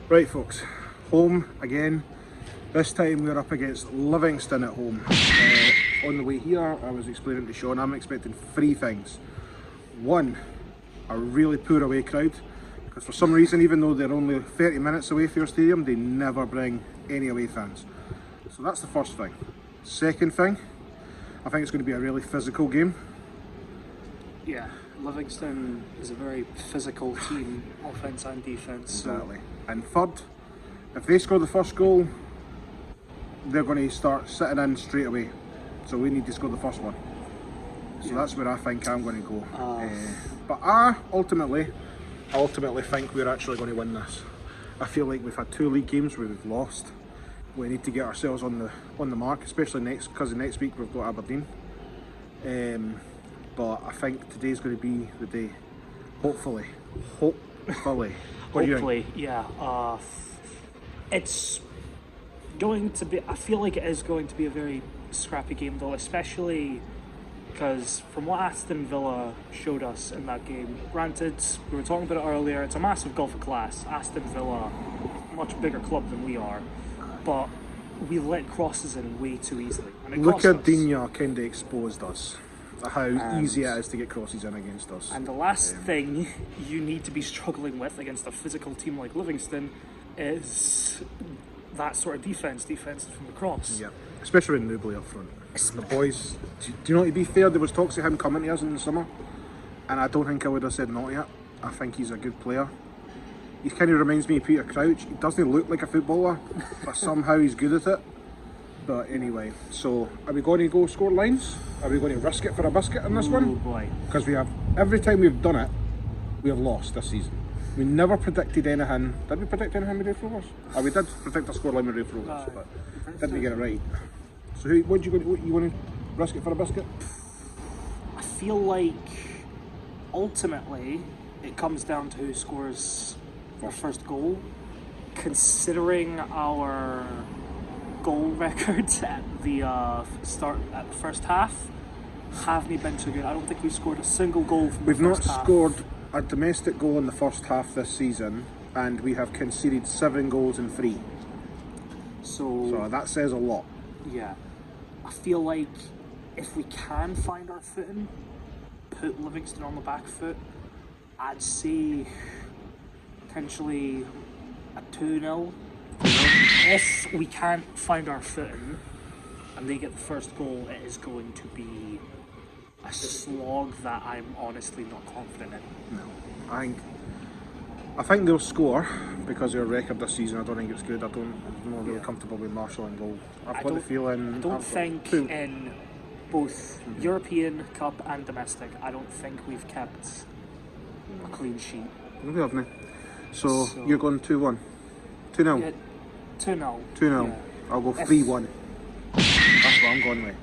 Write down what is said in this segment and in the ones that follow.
Right folks, home again. This time we're up against Livingston at home. On the way here, I was explaining to Sean, I'm expecting three things. One, a really poor away crowd, because for some reason, even though they're only 30 minutes away from your stadium, they never bring any away fans. So that's the first thing. Second thing, I think it's going to be a really physical game. Yeah, Livingston is a very physical team, offence and defence. Exactly. And third, if they score the first goal, they're going to start sitting in straight away. So we need to score the first one. So that's where I think I'm going to go. But I ultimately think we're actually going to win this. I feel like we've had 2 league games where we've lost. We need to get ourselves on the mark, especially because next week we've got Aberdeen. But I think today's going to be the day. Hopefully. Hopefully, yeah. It's going to be. I feel like it is going to be a very scrappy game, though, especially because from what Aston Villa showed us in that game. Granted, we were talking about it earlier. It's a massive gulf of class. Aston Villa, much bigger club than we are, but we let crosses in way too easily. And it Look at Digne kind of exposed us. How easy it is to get crosses in against us. And the last thing you need to be struggling with against a physical team like Livingston is that sort of defence from the cross. Yeah, especially with Nubly up front. The boys, do you know, to be fair, there was talks of him coming to us in the summer, and I don't think I would have said not yet. I think he's a good player. He kind of reminds me of Peter Crouch. He doesn't look like a footballer, but somehow he's good at it. But anyway, so are we going to go score lines? Are we going to risk it for a biscuit in this one? Oh boy. Because we have, every time we've done it, we have lost this season. We never predicted anything. Did we predict anything with Ray Rovers? Oh, we did predict a scoreline with Ray Rovers, but didn't get it right. So you want to risk it for a biscuit? I feel like ultimately it comes down to who scores our first goal. Considering our goal records at the start at the first half haven't been too good. I don't think we've scored a single goal from the first half. We've not scored a domestic goal in the first half this season, and we have conceded 7 goals in 3. So that says a lot. Yeah, I feel like if we can find our footing, put Livingston on the back foot, I'd say potentially a 2-0. If we can't find our footing and they get the first goal, it is going to be a slog that I'm honestly not confident in. No, I think they'll score because their record this season, I don't think it's good. I'm not really comfortable with Marshall and goal. I've got the feeling. I don't think in both European Cup and domestic, I don't think we've kept a clean sheet. We haven't. So you're going 2-1? 2-0? Yeah, 2-0. 2-0. Yeah. I'll go 3-1. That's what I'm going with.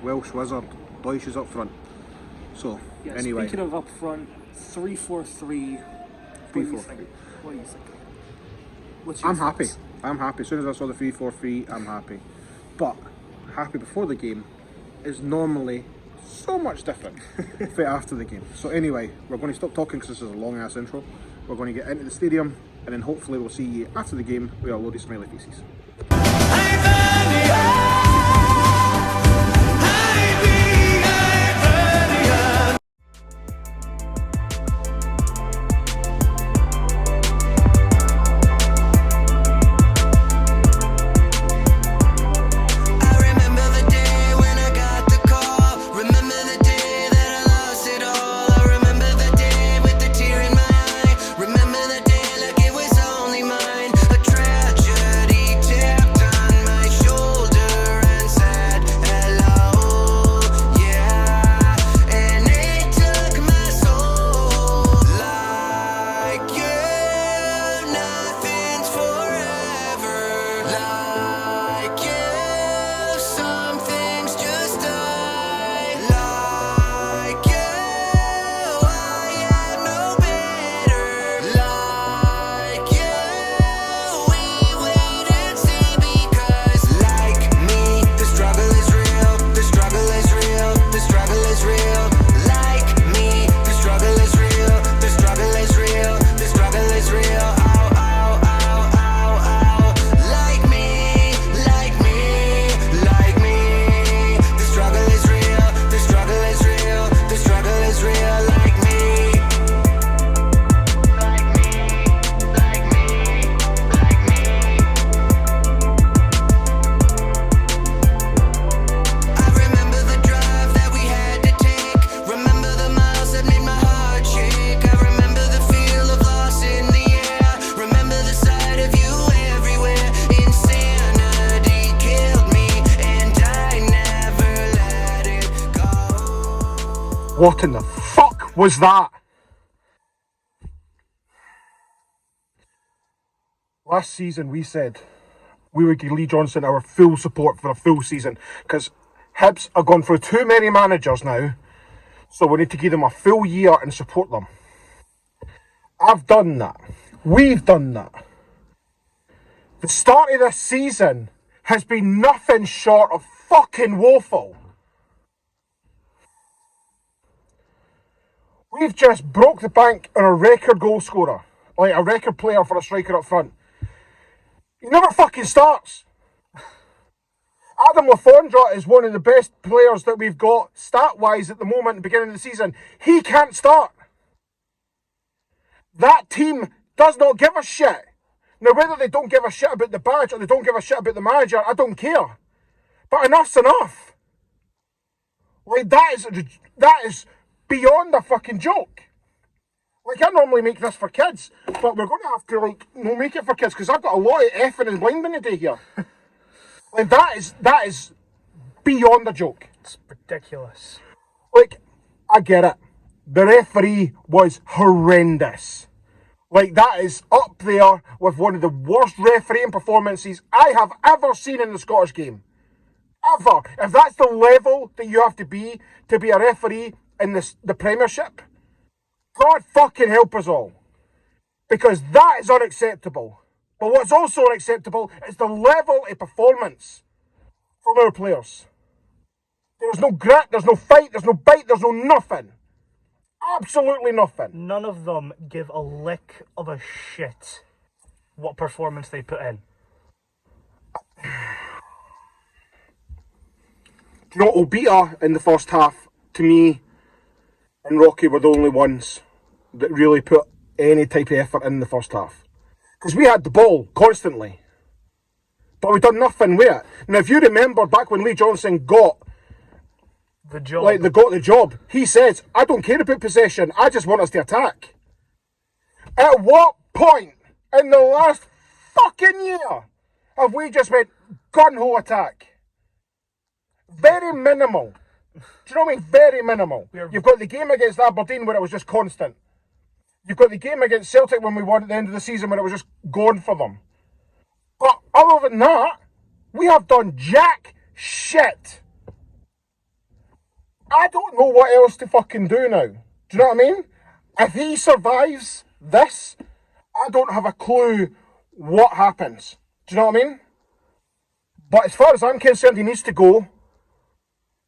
Welsh Wizard. Deutsch is up front. So, yeah, anyway. Speaking of up front, 3-4-3. 3-4-3. What do you think? What's your I'm happy. thoughts? I'm happy. As soon as I saw the 3-4-3, I'm happy. But happy before the game is normally so much different for after the game. So anyway, we're going to stop talking because this is a long ass intro. We're going to get into the stadium, and then hopefully we'll see you after the game with a load of smiley faces. Remember the day like it was only mine. A tragedy tipped What in the fuck was that? Last season we said we would give Lee Johnson our full support for a full season because Hibs are gone through too many managers now, so we need to give them a full year and support them. I've done that. We've done that. The start of this season has been nothing short of fucking woeful. We've just broke the bank on a record goal scorer, like a record player for a striker up front. He never fucking starts. Adam Lafondra is one of the best players that we've got stat-wise at the moment at the beginning of the season. He can't start. That team does not give a shit. Now, whether they don't give a shit about the badge or they don't give a shit about the manager, I don't care. But enough's enough. Like, that is beyond a fucking joke. Like, I normally make this for kids, but we're going to have to, like, no make it for kids, because I've got a lot of effing and blinding today here. Like, that is beyond a joke. It's ridiculous. Like, I get it. The referee was horrendous. Like, that is up there with one of the worst refereeing performances I have ever seen in the Scottish game. Ever. If that's the level that you have to be a referee in the Premiership, God fucking help us all. Because that is unacceptable. But what's also unacceptable is the level of performance from our players. There's no grit, there's no fight, there's no bite, there's no nothing. Absolutely nothing. None of them give a lick of a shit what performance they put in. Do you know, Obita in the first half, to me, and Rocky were the only ones that really put any type of effort in the first half. Because we had the ball constantly. But we done nothing with it. Now, if you remember back when Lee Johnson got the job, got the job, he says, I don't care about possession, I just want us to attack. At what point in the last fucking year have we just went gun-ho attack? Very minimal. Do you know what I mean? Very minimal. You've got the game against Aberdeen where it was just constant. You've got the game against Celtic when we won at the end of the season when it was just going for them. But other than that, we have done jack shit. I don't know what else to fucking do now. Do you know what I mean? If he survives this, I don't have a clue what happens. Do you know what I mean? But as far as I'm concerned, he needs to go.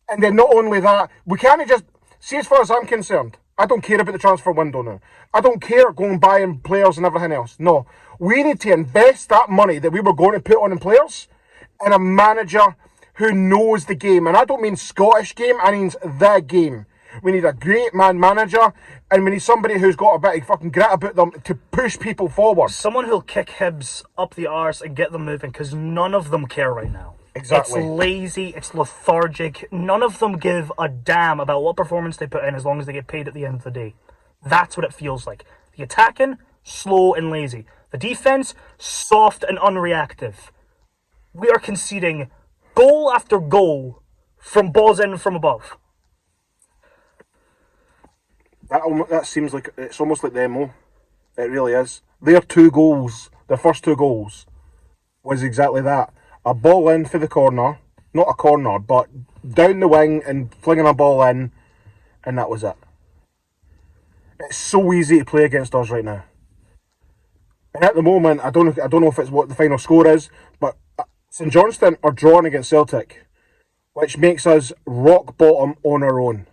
And then not only that, we can't just... See, as far as I'm concerned, I don't care about the transfer window now. I don't care going buying players and everything else. No. We need to invest that money that we were going to put on in players in a manager who knows the game. And I don't mean Scottish game, I mean the game. We need a great man manager, and we need somebody who's got a bit of fucking grit about them to push people forward. Someone who'll kick Hibs up the arse and get them moving, because none of them care right now. Exactly. It's lazy, it's lethargic. None of them give a damn about what performance they put in as long as they get paid at the end of the day. That's what it feels like. The attacking, slow and lazy. The defense, soft and unreactive. We are conceding goal after goal from balls in from above. That seems like it's almost like the MO. It really is. Their first two goals, was exactly that. A ball in for the corner, not a corner, but down the wing and flinging a ball in, and that was it. It's so easy to play against us right now. And at the moment, I don't know if it's what the final score is, but St Johnstone are drawn against Celtic, which makes us rock bottom on our own.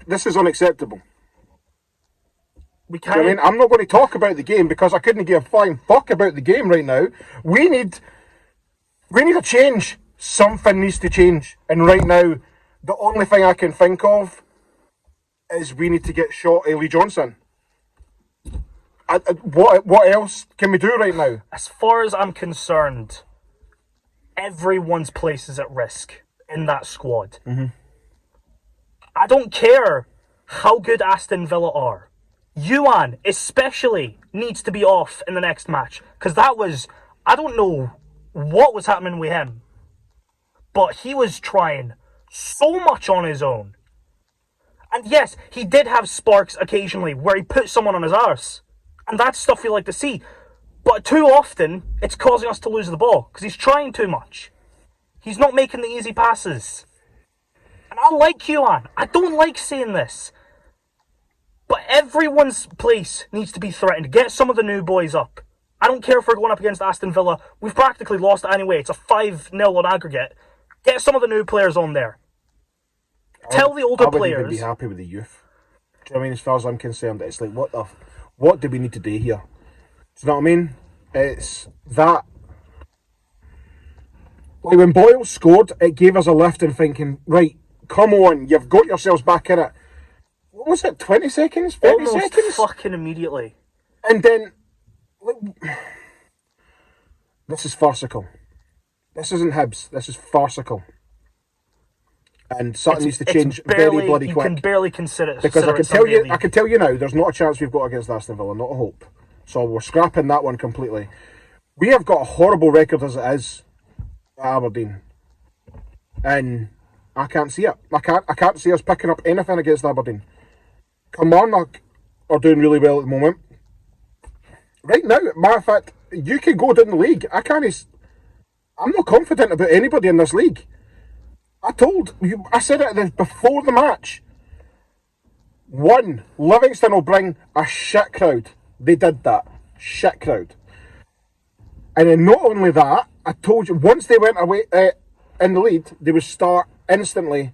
This is unacceptable. We can't. I mean, I'm not going to talk about the game because I couldn't give a flying fuck about the game right now. We need a change. Something needs to change. And right now, the only thing I can think of is we need to get shot of Lee Johnson. What else can we do right now? As far as I'm concerned, everyone's place is at risk in that squad. Mm-hmm. I don't care how good Aston Villa are. Yuan, especially, needs to be off in the next match. Because that was... I don't know what was happening with him. But he was trying so much on his own. And yes, he did have sparks occasionally where he put someone on his arse. And that's stuff you like to see. But too often, it's causing us to lose the ball because he's trying too much. He's not making the easy passes. And I like Yuan. I don't like saying this. But everyone's place needs to be threatened. Get some of the new boys up. I don't care if we're going up against Aston Villa. We've practically lost it anyway. It's a 5-0 on aggregate. Get some of the new players on there. Tell the older players. I wouldn't even be happy with the youth. Do you know what I mean? As far as I'm concerned, it's like, what do we need to do here? Do you know what I mean? It's that. Like when Boyle scored, it gave us a lift and thinking, right, come on, you've got yourselves back in it. What was it, 20 seconds? 30 Almost seconds? fucking immediately. And then, like, this is farcical. This isn't Hibs, this is farcical. And something needs to change very bloody quick. You can barely consider it. Because I can tell you now, there's not a chance we've got against Aston Villa, not a hope. So we're scrapping that one completely. We have got a horrible record as it is at Aberdeen. And I can't see it. I can't see us picking up anything against Aberdeen. Kilmarnock are doing really well at the moment. Right now, matter of fact, you can go down the league. I'm not confident about anybody in this league. I said it before the match. One, Livingston will bring a shit crowd. They did that. Shit crowd. And then not only that, I told you, once they went away in the lead, they would start instantly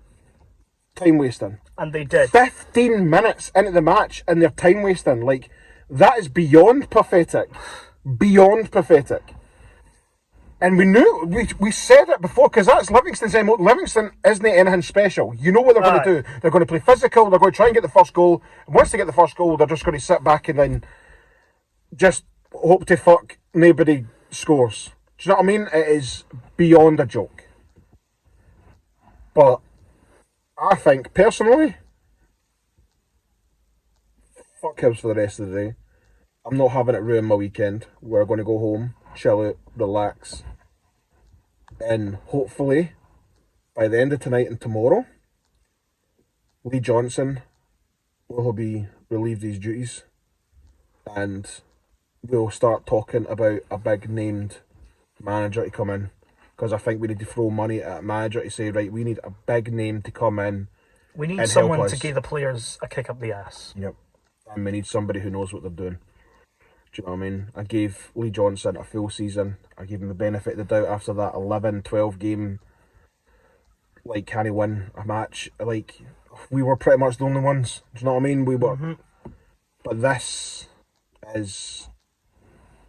time wasting. And they did. 15 minutes into the match and they're time wasting. Like, that is beyond pathetic. Beyond pathetic. And we knew, we said it before, because that's Livingston's MO. Livingston isn't anything special. You know what they're going to do. They're going to play physical, they're going to try and get the first goal. And once they get the first goal, they're just going to sit back and then just hope to fuck nobody scores. Do you know what I mean? It is beyond a joke. But I think, personally, fuck Hibs for the rest of the day. I'm not having it ruin my weekend. We're going to go home, chill out, relax. And hopefully, by the end of tonight and tomorrow, Lee Johnson will be relieved of his duties. And we'll start talking about a big named manager to come in. Because I think we need to throw money at a manager to say, right, we need a big name to come in. We need someone to give the players a kick up the ass. Yep. And we need somebody who knows what they're doing. Do you know what I mean? I gave Lee Johnson a full season. I gave him the benefit of the doubt after that 11, 12 game. Like, can he win a match? Like, we were pretty much the only ones. Do you know what I mean? We were. Mm-hmm. But this is...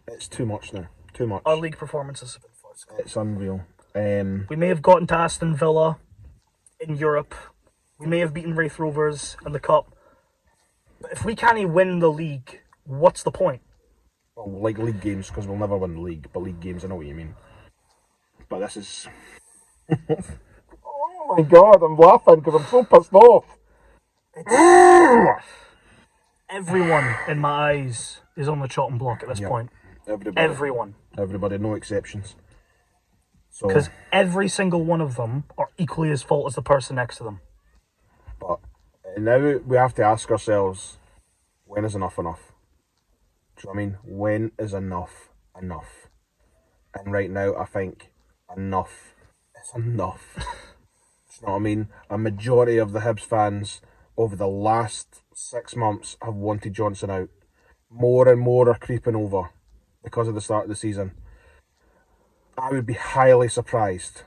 It's too much now. Too much. Our league performances have been false. It's unreal. We may have gotten to Aston Villa in Europe. We may have beaten Wraith Rovers in the Cup. But if we can't win the league, what's the point? Well, like league games, because we'll never win the league, but league games, I know what you mean. But this is... Oh my god, I'm laughing because I'm so pissed off. Everyone in my eyes is on the chopping block at this point. Everyone. Everybody, no exceptions. Because every single one of them are equally as fault as the person next to them. But now we have to ask ourselves, when is enough enough? Do you know what I mean? When is enough enough? And right now, I think enough is enough. Do you know what I mean? A majority of the Hibs fans over the last 6 months have wanted Johnson out. More and more are creeping over because of the start of the season. I would be highly surprised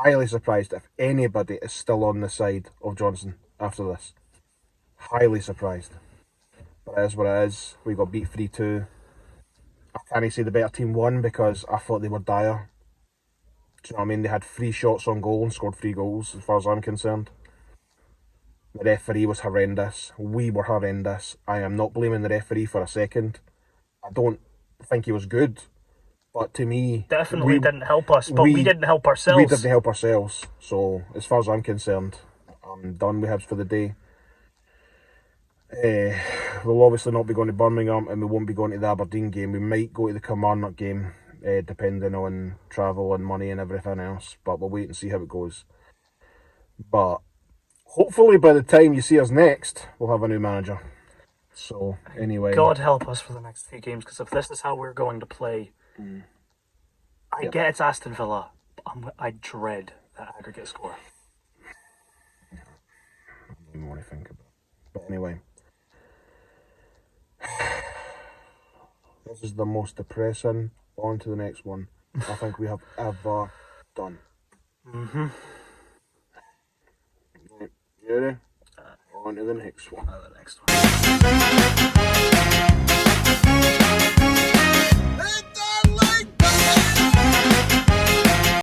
if anybody is still on the side of Johnson after this. Highly surprised. But it is what it is. We got beat 3-2. I can't say the better team won because I thought they were dire. Do you know what I mean? They had 3 shots on goal and scored 3 goals as far as I'm concerned. The referee was horrendous. We were horrendous. I am not blaming the referee for a second. I don't think he was good. But to me... Definitely didn't help us, but we didn't help ourselves. We didn't help ourselves. So, as far as I'm concerned, I'm done with Hibs for the day. We'll obviously not be going to Birmingham and we won't be going to the Aberdeen game. We might go to the Kilmarnock game, depending on travel and money and everything else. But we'll wait and see how it goes. But hopefully by the time you see us next, we'll have a new manager. So anyway, God help us for the next few games, because if this is how we're going to play, I Yep. get it's Aston Villa, but I dread that aggregate score. I don't even want to think about it. But anyway, this is the most depressing. On to the next one. I think we have ever done. Right, you ready? On to the next one. The next one.